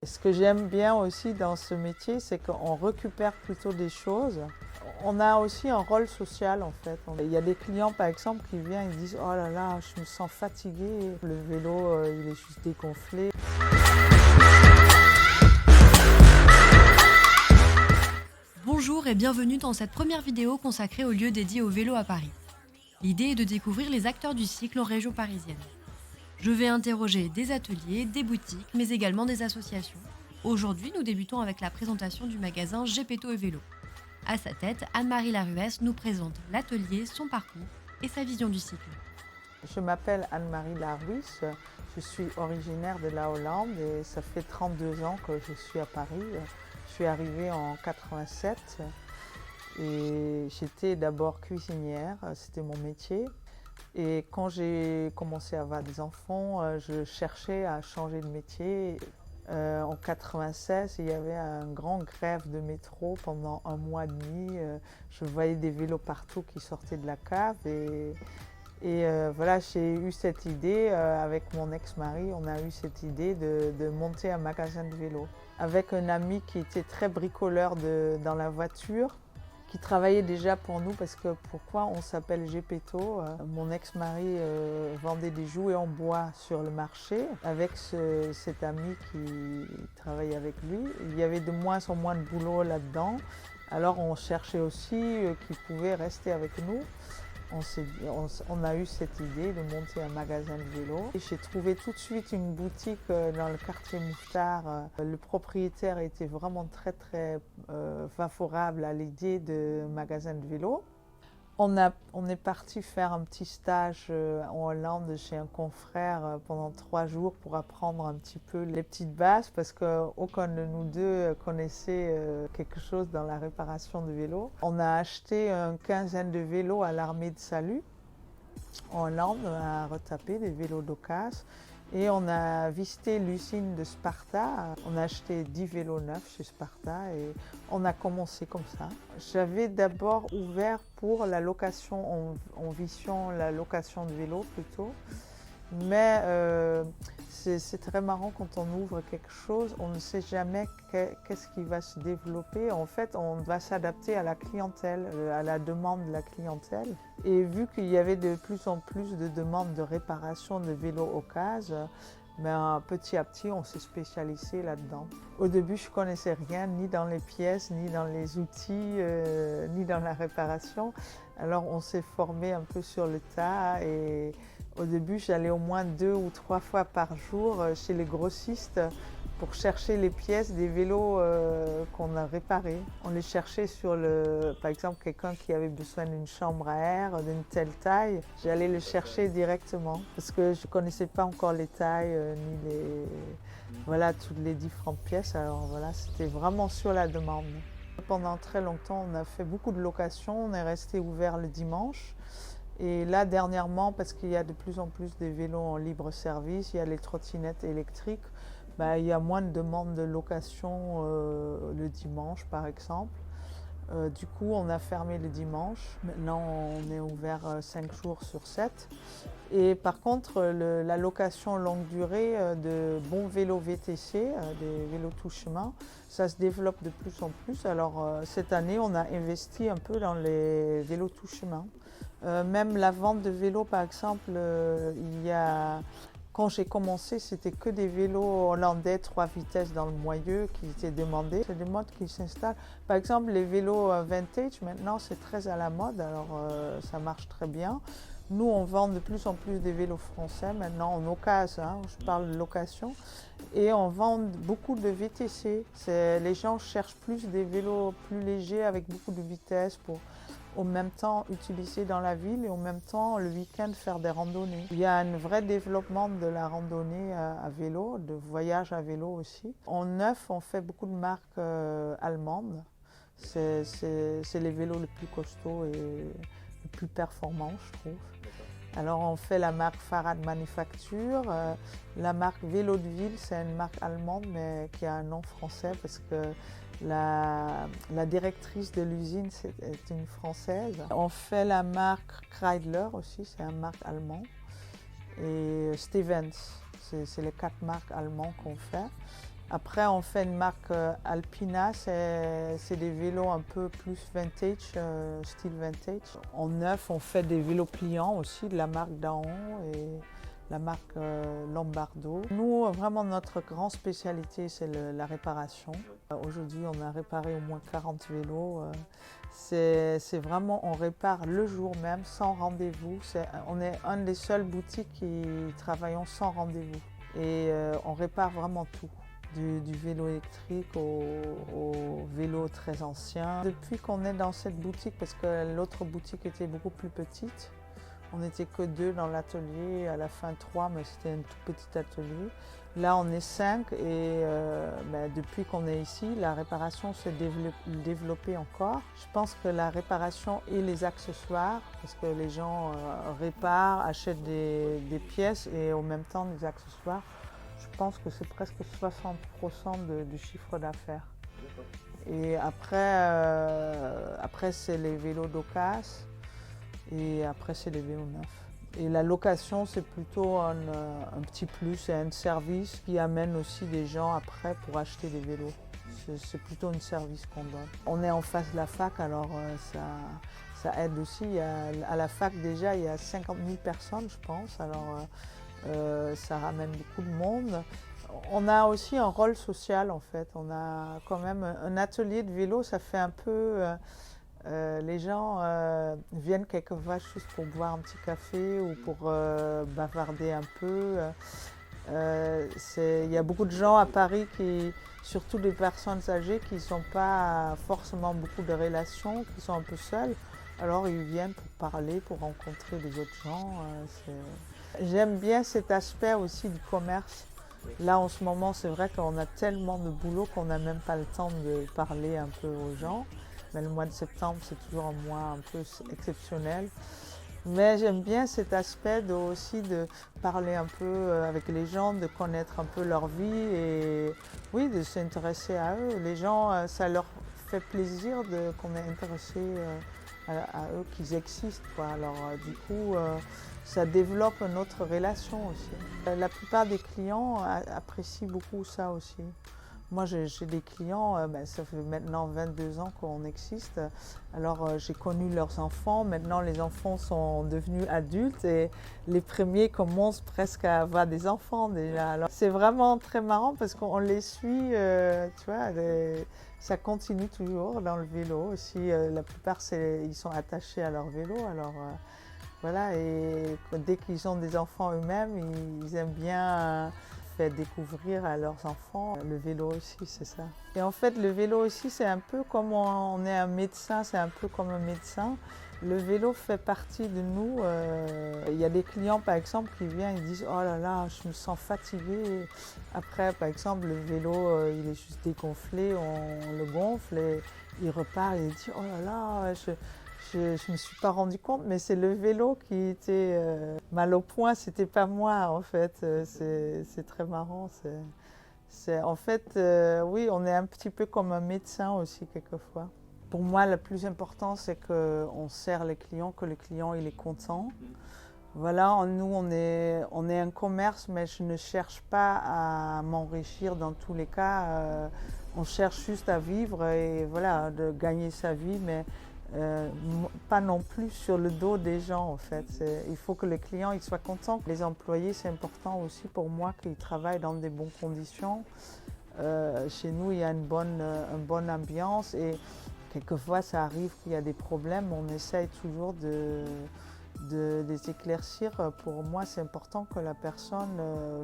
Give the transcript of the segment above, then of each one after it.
Ce que j'aime bien aussi dans ce métier, c'est qu'on récupère plutôt des choses. On a aussi un rôle social en fait. Il y a des clients par exemple qui viennent et disent « Oh là là, je me sens fatigué, le vélo il est juste dégonflé ». Bonjour et bienvenue dans cette première vidéo consacrée au lieu dédié au vélo à Paris. L'idée est de découvrir les acteurs du cycle en région parisienne. Je vais interroger des ateliers, des boutiques, mais également des associations. Aujourd'hui, nous débutons avec la présentation du magasin Gepetto et Vélo. À sa tête, Anne-Marie Laruesse nous présente l'atelier, son parcours et sa vision du cycle. Je m'appelle Anne-Marie Laruesse, je suis originaire de la Hollande et ça fait 32 ans que je suis à Paris. Je suis arrivée en 87 et j'étais d'abord cuisinière, c'était mon métier. Et quand j'ai commencé à avoir des enfants, je cherchais à changer de métier. En 96, il y avait un grand grève de métro pendant un mois et demi. Je voyais des vélos partout qui sortaient de la cave et voilà, j'ai eu cette idée avec mon ex-mari. On a eu cette idée de monter un magasin de vélos avec un ami qui était très bricoleur dans la voiture, qui travaillait déjà pour nous parce que pourquoi on s'appelle Gepetto. Mon ex-mari vendait des jouets en bois sur le marché avec cet ami qui travaillait avec lui. Il y avait de moins en moins de boulot là-dedans, alors on cherchait aussi qui pouvait rester avec nous. On a eu cette idée de monter un magasin de vélo. J'ai trouvé tout de suite une boutique dans le quartier Mouffetard. Le propriétaire était vraiment très favorable à l'idée de magasin de vélo. On est parti faire un petit stage en Hollande chez un confrère pendant 3 jours pour apprendre un petit peu les petites bases parce qu'aucun de nous deux connaissait quelque chose dans la réparation de vélos. On a acheté une quinzaine de vélos à l'Armée de Salut en Hollande, on a retapé des vélos d'occasion. Et on a visité l'usine de Sparta. On a acheté 10 vélos neufs chez Sparta et on a commencé comme ça. J'avais d'abord ouvert pour la location, en vision la location de vélos plutôt. Mais c'est très marrant quand on ouvre quelque chose, on ne sait jamais qu'est-ce qui va se développer. En fait, on va s'adapter à la clientèle, à la demande de la clientèle. Et vu qu'il y avait de plus en plus de demandes de réparation de vélos occasion, ben, petit à petit, on s'est spécialisé là-dedans. Au début, je ne connaissais rien, ni dans les pièces, ni dans les outils, ni dans la réparation. Alors, on s'est formé un peu sur le tas et au début, j'allais au moins 2 ou 3 fois par jour chez les grossistes pour chercher les pièces des vélos qu'on a réparés. On les cherchait sur par exemple, quelqu'un qui avait besoin d'une chambre à air d'une telle taille. J'allais le chercher directement parce que je ne connaissais pas encore les tailles ni voilà, toutes les différentes pièces. Alors voilà, c'était vraiment sur la demande. Pendant très longtemps, on a fait beaucoup de locations. On est resté ouvert le dimanche. Et là, dernièrement, parce qu'il y a de plus en plus des vélos en libre service, il y a les trottinettes électriques, il y a moins de demandes de location le dimanche, par exemple. Du coup, on a fermé le dimanche. Maintenant, on est ouvert 5 jours sur 7. Et par contre, la location longue durée de bons vélos VTC, des vélos tout chemin, ça se développe de plus en plus. Alors, cette année, on a investi un peu dans les vélos tout chemin. Même la vente de vélos, par exemple, quand j'ai commencé, c'était que des vélos hollandais 3 vitesses dans le moyeu qui étaient demandés. C'est des modes qui s'installent. Par exemple, les vélos vintage, maintenant, c'est très à la mode, alors ça marche très bien. Nous, on vend de plus en plus des vélos français maintenant en occasion, je parle de location, et on vend beaucoup de VTC. Les gens cherchent plus des vélos plus légers avec beaucoup de vitesse pour en même temps utiliser dans la ville et en même temps le week-end faire des randonnées. Il y a un vrai développement de la randonnée à vélo, de voyage à vélo aussi. En neuf, on fait beaucoup de marques allemandes. C'est les vélos les plus costauds et les plus performants, je trouve. Alors on fait la marque Farad Manufacture, la marque Vélo de Ville, c'est une marque allemande mais qui a un nom français parce que la directrice de l'usine est une Française. On fait la marque Kreidler aussi, c'est une marque allemande. Et Stevens, c'est les 4 marques allemandes qu'on fait. Après, on fait une marque Alpina, c'est des vélos un peu plus vintage, style vintage. En neuf, on fait des vélos pliants aussi, de la marque Daon et la marque Lombardo. Nous, vraiment, notre grande spécialité, c'est la réparation. Aujourd'hui, on a réparé au moins 40 vélos. C'est vraiment, on répare le jour même, sans rendez-vous. On est une des seules boutiques qui travaillons sans rendez-vous. Et on répare vraiment tout. Du vélo électrique au vélo très ancien. Depuis qu'on est dans cette boutique, parce que l'autre boutique était beaucoup plus petite, on n'était que 2 dans l'atelier, à la fin 3, mais c'était un tout petit atelier. Là, on est 5 et depuis qu'on est ici, la réparation s'est développée encore. Je pense que la réparation et les accessoires, parce que les gens réparent, achètent des pièces et en même temps des accessoires, je pense que c'est presque 60% du chiffre d'affaires. Et après c'est les vélos d'occasion et après c'est les vélos neufs. Et la location, c'est plutôt un petit plus, c'est un service qui amène aussi des gens après pour acheter des vélos. C'est plutôt un service qu'on donne. On est en face de la fac, alors ça aide aussi. À la fac déjà, il y a 50 000 personnes, je pense. Alors, ça ramène beaucoup de monde. On a aussi un rôle social en fait. On a quand même un atelier de vélo, ça fait un peu... les gens viennent quelquefois juste pour boire un petit café ou pour bavarder un peu. Il y a beaucoup de gens à Paris, surtout des personnes âgées, qui n'ont pas forcément beaucoup de relations, qui sont un peu seules. Alors ils viennent pour parler, pour rencontrer des autres gens. J'aime bien cet aspect aussi du commerce. Là en ce moment, c'est vrai qu'on a tellement de boulot qu'on n'a même pas le temps de parler un peu aux gens. Mais le mois de septembre, c'est toujours un mois un peu exceptionnel. Mais j'aime bien cet aspect aussi de parler un peu avec les gens, de connaître un peu leur vie et oui, de s'intéresser à eux. Les gens, ça leur fait plaisir qu'on est intéressé à eux, qu'ils existent, quoi. Alors du coup, ça développe notre relation aussi. La plupart des clients apprécient beaucoup ça aussi. Moi, j'ai des clients, ça fait maintenant 22 ans qu'on existe. Alors, j'ai connu leurs enfants. Maintenant, les enfants sont devenus adultes et les premiers commencent presque à avoir des enfants déjà. Alors, c'est vraiment très marrant parce qu'on les suit, tu vois, ça continue toujours dans le vélo aussi. La plupart, ils sont attachés à leur vélo. Alors, voilà, et dès qu'ils ont des enfants eux-mêmes, ils aiment bien découvrir à leurs enfants le vélo aussi, c'est ça. Et en fait, le vélo aussi, c'est un peu comme on est un médecin, c'est un peu comme un médecin. Le vélo fait partie de nous. Il y a des clients, par exemple, qui viennent et disent « Oh là là, je me sens fatigué ». Après, par exemple, le vélo, il est juste dégonflé, on le gonfle et il repart et il dit « Oh là là, je ne me suis pas rendu compte, mais c'est le vélo qui était mal au point, c'était pas moi en fait. C'est très marrant. En fait, oui, on est un petit peu comme un médecin aussi quelquefois. Pour moi, le plus important, c'est qu'on sert les clients, que le client il est content. Voilà, nous, on est un commerce, mais je ne cherche pas à m'enrichir dans tous les cas. On cherche juste à vivre et voilà, de gagner sa vie, mais pas non plus sur le dos des gens en fait. Il faut que les clients ils soient contents. Les employés, c'est important aussi pour moi qu'ils travaillent dans des bonnes conditions. Chez nous, il y a une bonne ambiance et quelquefois ça arrive qu'il y a des problèmes. On essaye toujours de les éclaircir. Pour moi, c'est important que la personne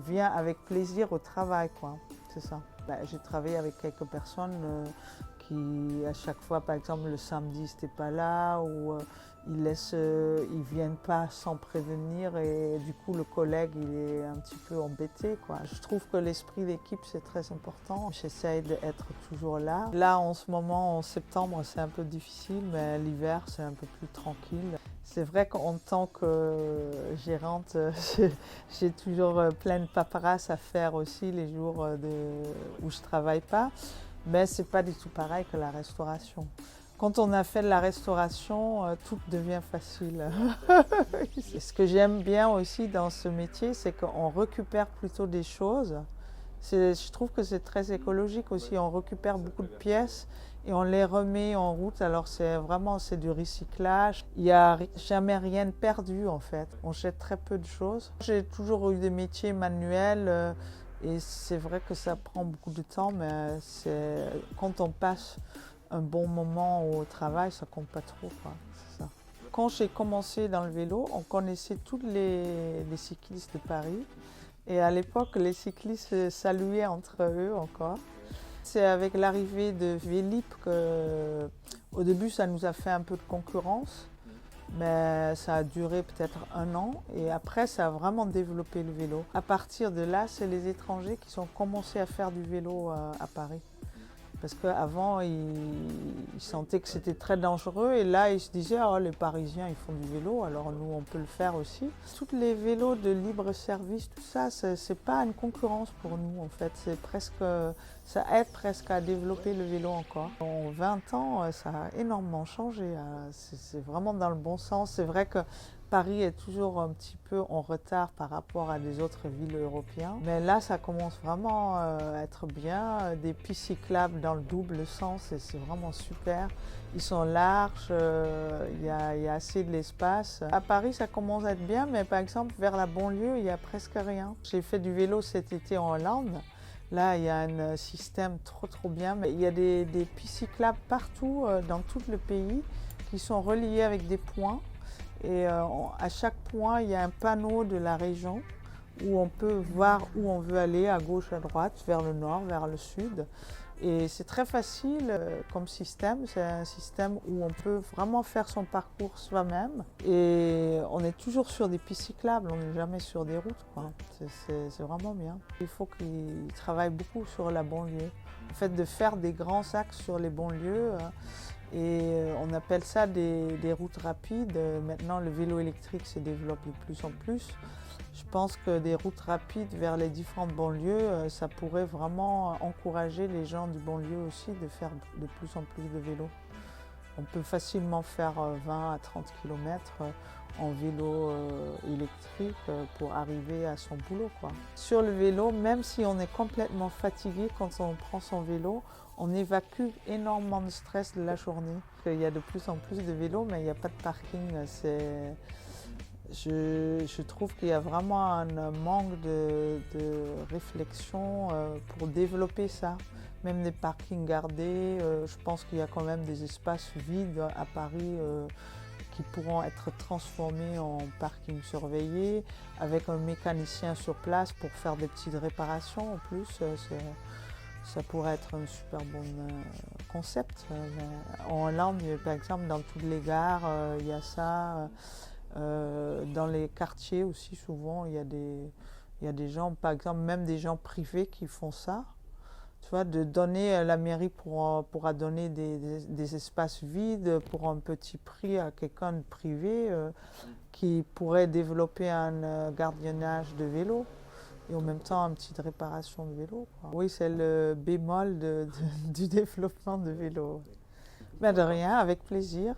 vienne avec plaisir au travail, quoi. C'est ça. J'ai travaillé avec quelques personnes qui, à chaque fois, par exemple, le samedi, c'était pas là, ou ils viennent pas sans prévenir, et du coup, le collègue, il est un petit peu embêté, quoi. Je trouve que l'esprit d'équipe, c'est très important. J'essaye d'être toujours là. Là, en ce moment, en septembre, c'est un peu difficile, mais l'hiver, c'est un peu plus tranquille. C'est vrai qu'en tant que gérante, j'ai toujours plein de paperasses à faire aussi les jours où je ne travaille pas. Mais ce n'est pas du tout pareil que la restauration. Quand on a fait de la restauration, tout devient facile. Ce que j'aime bien aussi dans ce métier, c'est qu'on récupère plutôt des choses. Je trouve que c'est très écologique aussi. On récupère beaucoup de pièces et on les remet en route. Alors c'est du recyclage. Il n'y a jamais rien de perdu en fait. On jette très peu de choses. J'ai toujours eu des métiers manuels et c'est vrai que ça prend beaucoup de temps, mais quand on passe un bon moment au travail, ça compte pas trop, quoi. C'est ça. Quand j'ai commencé dans le vélo, on connaissait tous les cyclistes de Paris. Et à l'époque, les cyclistes se saluaient entre eux encore. C'est avec l'arrivée de Vélib que, au début, ça nous a fait un peu de concurrence, mais ça a duré peut-être 1 an. Et après, ça a vraiment développé le vélo. À partir de là, c'est les étrangers qui ont commencé à faire du vélo à Paris. Parce qu'avant, ils sentaient que c'était très dangereux et là, ils se disaient « Oh, les Parisiens, ils font du vélo, alors nous, on peut le faire aussi ». Tous les vélos de libre service, tout ça, c'est pas une concurrence pour nous, en fait. Ça aide presque à développer le vélo encore. En 20 ans, ça a énormément changé. C'est vraiment dans le bon sens. C'est vrai que Paris est toujours un petit peu en retard par rapport à des autres villes européennes. Mais là, ça commence vraiment à être bien. Des pistes cyclables dans le double sens, et c'est vraiment super. Ils sont larges, il y a assez de l'espace. À Paris, ça commence à être bien, mais par exemple, vers la banlieue, il n'y a presque rien. J'ai fait du vélo cet été en Hollande. Là, il y a un système trop bien. Mais il y a des pistes cyclables partout, dans tout le pays, qui sont reliées avec des points. Et à chaque point, il y a un panneau de la région où on peut voir où on veut aller, à gauche, à droite, vers le nord, vers le sud. Et c'est très facile comme système. C'est un système où on peut vraiment faire son parcours soi-même. Et on est toujours sur des pistes cyclables, on n'est jamais sur des routes, quoi. C'est vraiment bien. Il faut qu'ils travaillent beaucoup sur la banlieue. Le fait de faire des grands axes sur les banlieues, et on appelle ça des routes rapides. Maintenant, le vélo électrique se développe de plus en plus. Je pense que des routes rapides vers les différentes banlieues, ça pourrait vraiment encourager les gens du banlieue aussi de faire de plus en plus de vélo. On peut facilement faire 20 à 30 km en vélo électrique pour arriver à son boulot, quoi. Sur le vélo, même si on est complètement fatigué quand on prend son vélo, on évacue énormément de stress de la journée. Il y a de plus en plus de vélos, mais il n'y a pas de parking. Je trouve qu'il y a vraiment un manque de réflexion pour développer ça. Même des parkings gardés, je pense qu'il y a quand même des espaces vides à Paris qui pourront être transformés en parking surveillé, avec un mécanicien sur place pour faire des petites réparations en plus. Ça pourrait être un super bon concept. En Hollande, par exemple, dans toutes les gares, il y a ça. Dans les quartiers aussi, souvent, il y a des gens, par exemple, même des gens privés qui font ça. Tu vois, de donner, la mairie pourra donner des espaces vides pour un petit prix à quelqu'un de privé qui pourrait développer un gardiennage de vélo et en même temps une petite réparation de vélo, quoi. Oui, c'est le bémol du développement de vélo. Ben de rien, avec plaisir.